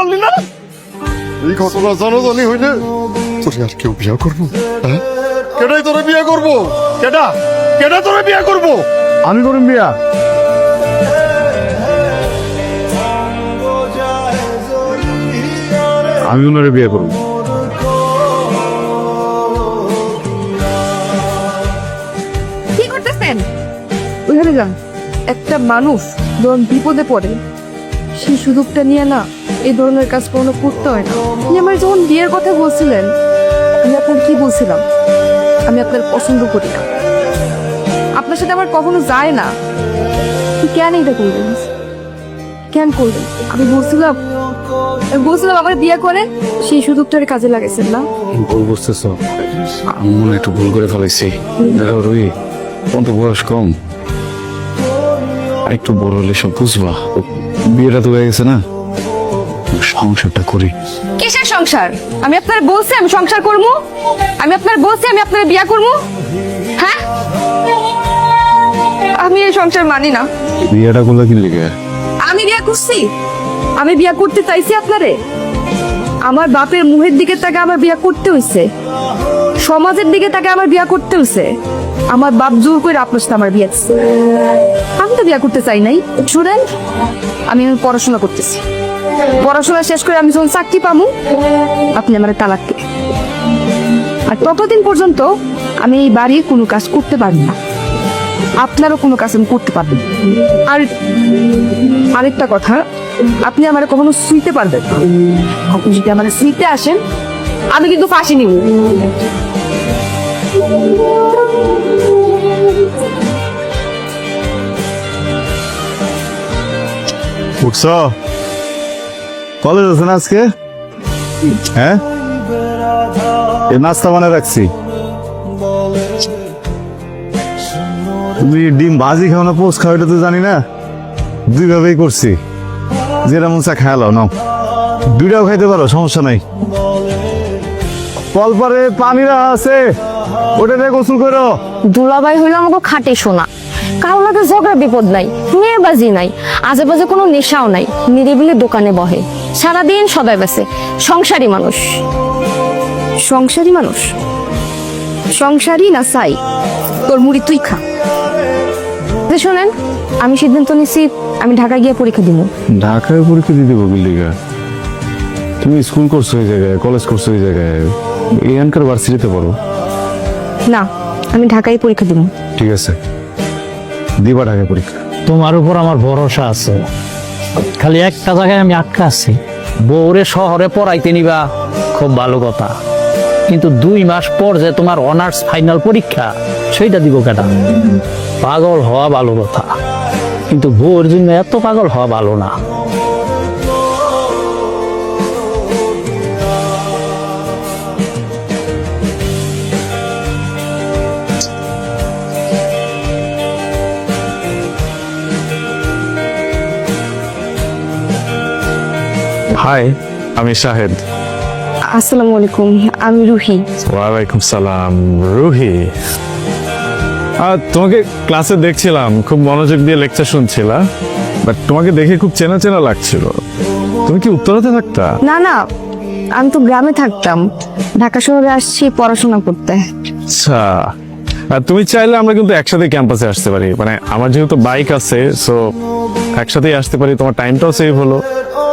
পারলি না? এই ঘটনা জানাজানি হইলে তোরে আর কেউ বিয়ে করবো? হ্যাঁ, কেডাই তোরে বিয়ে করবো? কেডা কেডা তোরে বিয়ে করবো? আমি করুন বিয়া। আমি ওনারে বিয়ে করব। কি করতেছেন? ওইখানে যান। একটা মানুষ যখন বিপদে পড়ে সেই সুযোগটা নিয়ে না এই ধরনের কাজ কখনো করতে হয় না। আপনি আমার যখন বিয়ের কথা বলছিলেন, আমি আপনার কি বলছিলাম? আমি আপনার পছন্দ করি না, আপনার সাথে আমার কখনো যায় না। কেন এটা করলেন? কেন করলেন? আমি বলছিলাম আমার বিয়ে করে সেই সুযোগটার কাজে লাগাইছেন না? ভুল বুঝতেছ, আমি মনে একটু ভুল করে ফেলাইছি। দেখো রুহি, তোমার তো বয়স কম, আর একটু বড় হলে সব বুঝবা। বিয়েটা তো হয়ে গেছে না, সংসারটা করি। কিসের সংসার? আমি আপনার বলছি আমি সংসার করবো? আমি আপনার বলছি আমি আপনার বিয়ে করবো? হ্যাঁ, আমি এই সংসার মানি না। বিয়েটা করলে কি লিখে? আমি বিয়ে করছি, আমি বিয়ে করতে চাইছি আপনারে? আমার বাপের মুখের দিকে তাকে আমার বিয়ে করতে হইছে, সমাজের দিকে তাকে আমার বিয়ে করতে হইছে। আমার বাপ জোর করে আপনার সাথে আমার বিয়ে দিচ্ছে। আমি তো বিয়ে করতে চাই নাই। শুনেন, আমি পড়াশোনা করতেছি, পড়াশোনা শেষ করে আমি যখন চাকরি পাবো আপনি আমার তালাক দিবেন। আর ততদিন পর্যন্ত আমি এই বাড়ির কোনো কাজ করতে পারবো না, আপনারও কোনো কাজ আমি করতে পারবেন। আর আরেকটা কথা, আপনি আমার কখনো শুইতে পারবেন না। আপনি যদি আমার শুইতে আসেন আমি কিন্তু ফাঁসি নিব। উঠছ? কলেজ আছে না আজকে? হ্যাঁ, এই নাস্তা বানায় রাখছি। তুমি ডিম ভাজি খাও না পোস্ট খাও এটা তো জানি না, দুই ভাবেই করছি। যেটা মন চা খায়ালাও নাও, দুইটাও খাইতে পারো, সমস্যা নাই। কলপারে পানিরা আছে, ওটা দিয়ে গোসল করো। দুলাভাই হইলো আমাকে খাটে শোনা, কারো লাগে ঝগড়া বিপদ নাই, মেয়েবাজি নাই, আজেবাজে কোনো নেশাও নাই, নিরিবিলি দোকানে বহে, সারাদিন সদাই বেসে। সংসারী মানুষ। সংসারী মানুষ? সংসারী না চাই তোর মুড়ি তুই খা। শোনেন, আমি সিদ্ধান্ত নিছি আমি ঢাকা গিয়ে পরীক্ষা দিব। ঢাকায় পরীক্ষা দিতে বলিগা? তুমি স্কুল করছো এই জায়গায়, কলেজ করছো এই জায়গায়, এখানকার ভার্সিটিতে পড়ো। না, আমি ঢাকায় পরীক্ষা দিব। ঠিক আছে, দিবা ঢাকায় পরীক্ষা। তোমার উপর আমার ভরসা আছে, খালি একটা জায়গায় আমি আটকা আছি। বউরে শহরে পড়াইতে নিবা খুব ভালো কথা, কিন্তু 2 মাস পর যে তোমার অনার্স ফাইনাল পরীক্ষা সেইটা দিব কেটা? পাগল হওয়া ভালো কথা, কিন্তু বউর জন্য এত পাগল হওয়া ভালো না। হাই, আমি শাহেদ। আসসালামু আলাইকুম, আমি রুহি। ওয়ালাইকুম সালাম। রুহি, তোমাকে ক্লাসে দেখছিলাম, খুব মনোযোগ দিয়ে লেকচার শুনছিলা, বাট তোমাকে দেখে খুব চেনা চেনা লাগছিল। তুমি কি উত্তরাতে থাকতা? না না, আমি তো গ্রামে থাকতাম, ঢাকা শহরে আসছি পড়াশোনা করতে। আচ্ছা, তুমি চাইলে আমরা কিন্তু একসাথে ক্যাম্পাসে আসতে পারি, মানে আমার যেহেতু বাইক আছে, সো একসাথেই আসতে পারি, তোমার টাইমটাও সেভ হলো,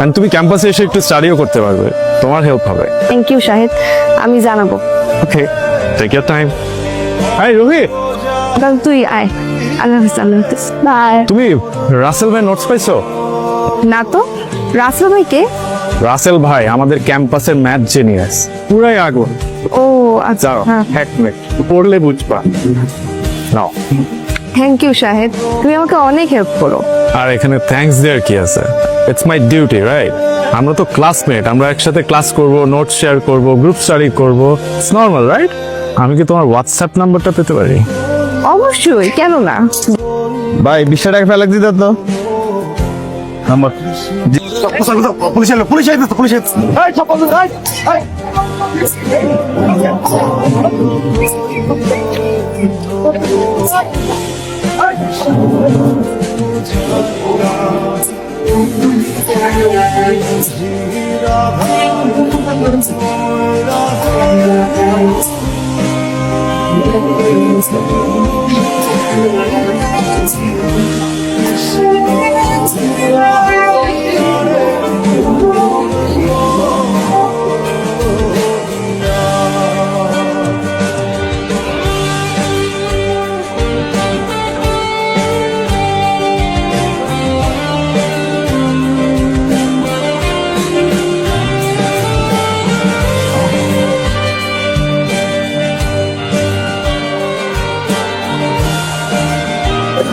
এন্ড তুমি ক্যাম্পাসে এসে একটু স্টাডিও করতে পারবে, তোমার হেল্প হবে। থ্যাংক ইউ শাহেদ, আমি জানাবো। Okay, take your time. Hi Ruhi, তাহলে তুই আয়। আল্লাহ হাফেজ। আল্লাহ হাফেজ, বাই। তুমি রাসেল ভাই নোটস পাইছো? না তো, রাসেল ভাইকে? রাসেল ভাই আমাদের ক্যাম্পাসের ম্যাথ জিনিয়াস, পুরাই আগুন। ও আচ্ছা, যাও, হ্যাঁ। হ্যাকমেট পড়লে বুঝবা। নাও। থ্যাংক ইউ শাহেদ, তুমি আমাকে অনেক হেল্প করো। আর এখানে থ্যাঙ্কস দেওয়ার কি আছে? It's my duty, right? আমরা তো ক্লাসমেট, আমরা একসাথে ক্লাস করব, নোট শেয়ার করব, গ্রুপ স্টাডি করব, ইটস নরমাল, রাইট? আমি কি তোমার হোয়াটসঅ্যাপ নাম্বারটা পেতে পারি? অবশ্যই, কেন না। ভাই 20 টাকা ফেলে দিতে তো নাম্বার। পুলিশ এলো, পুলিশ আইছে, পুলিশ আইছে। এই চপ্পল দে, এই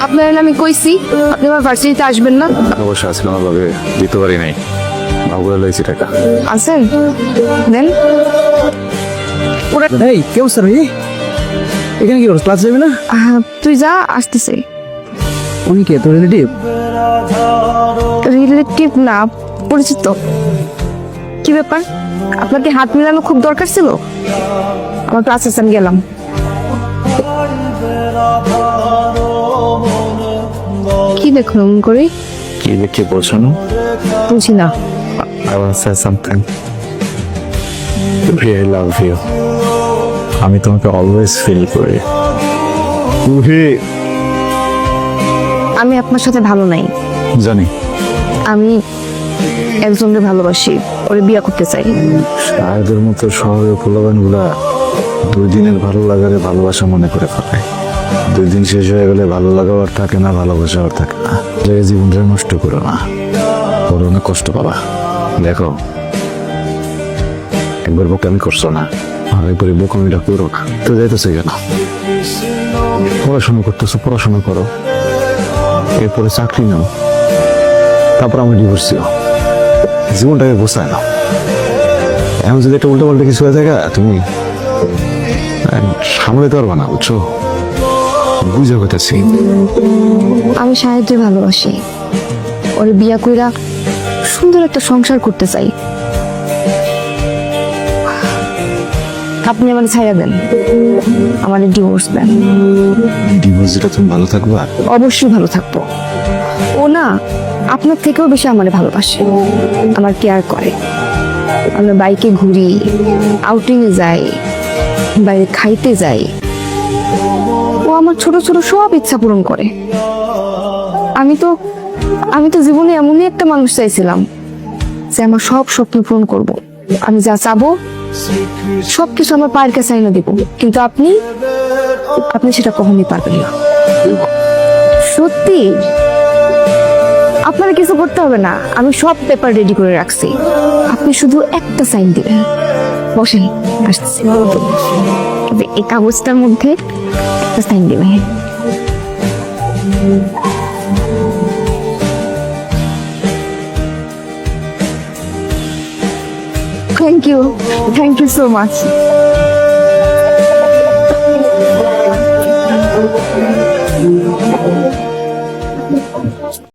আপনার আমি কইছি আপনি আমার ভার্সিটিতে আসবেন না। অবশ্য আজকে ভাবে দিতে পারি নাই, বাবুরা লইছি টাকা। আছেন দেন। এই কেউ স্যার এখানে কি করছ? ক্লাস যাবি না? তুই যা, আসতেছে। উনি কে, তোর রিলেটিভ? রিলেটিভ না, পরিচিত। কি ব্যাপার, আপনাকে হাত মিলানো খুব দরকার ছিল? আমার ক্লাস আছে, আমি গেলাম। কি দেখলো মন করে? কি দেখে বলছো না? বুঝি না। I want to say something. I love you. আমি তোমাকে অলওয়েজ ফিল করি। আমি আপনার সাথে ভালো নাই। জানি। আমি একজনকে ভালোবাসি, ওরে বিয়ে করতে চাই। শায়দের মতো শহরের পোলাবান গুলা 2 দিনের ভালো লাগারে ভালোবাসা মনে করে ফেলে। 2 দিন শেষ হয়ে গেলে ভালো লাগা আর থাকে না, ভালোবাসা আর থাকে না। জায়গায় জীবনটা নষ্ট করো না, বড় অনেক কষ্ট পাবা। দেখো, একবার বোকামি করছো না, আর একবার বোকামিটা করো না। তো যাইতেছে কেন? পড়াশোনা করতেছো, পড়াশোনা করো, এরপরে চাকরি নাও, তারপর আমি ডিভোর্স দিও। জীবনটাকে গোছায় নাও। এখন যদি একটা উল্টো পাল্টা কিছু হয়ে থাকে, তুমি সামলাতে পারবা না, বুঝছো? বুঝে কথাছি। আমি সাহেবকে ভালোবাসি, ওরে বিয়া কইরা সুন্দর একটা সংসার করতে চাই। আপনি আমার ছাইয়া দেন, আমার ডিভোর্স দেন। ডিভোর্স দিলে তুমি ভালো থাকবা? অবশ্যই ভালো থাকবো। ও না, আপনার থেকেও বেশি আমার ভালোবাসে, আমার কেয়ার করে। আমরা বাইকে ঘুরি, আউটিংয়ে যাই, বাইরে খাইতে যাই। ও আমার ছোট ছোট সব ইচ্ছা পূরণ করে। আমি তো জীবনে এমনই একটা মানুষ চাইছিলাম যে আমার সব স্বপ্ন পূরণ করব। আমি যা চাবো সবকিছু আমার পায়ের কাছে এনে দিব, কিন্তু আপনি সেটা কখনোই পারবেন না। সত্যি, আপনার কিছু করতে হবে না, আমি সব পেপার রেডি করে রাখছি। আপনি শুধু একটা সাইন দিবেন। বসেন, আসতেছি। এই কাগজটার মধ্যে একটা সাইন দিবেন। Thank you so much.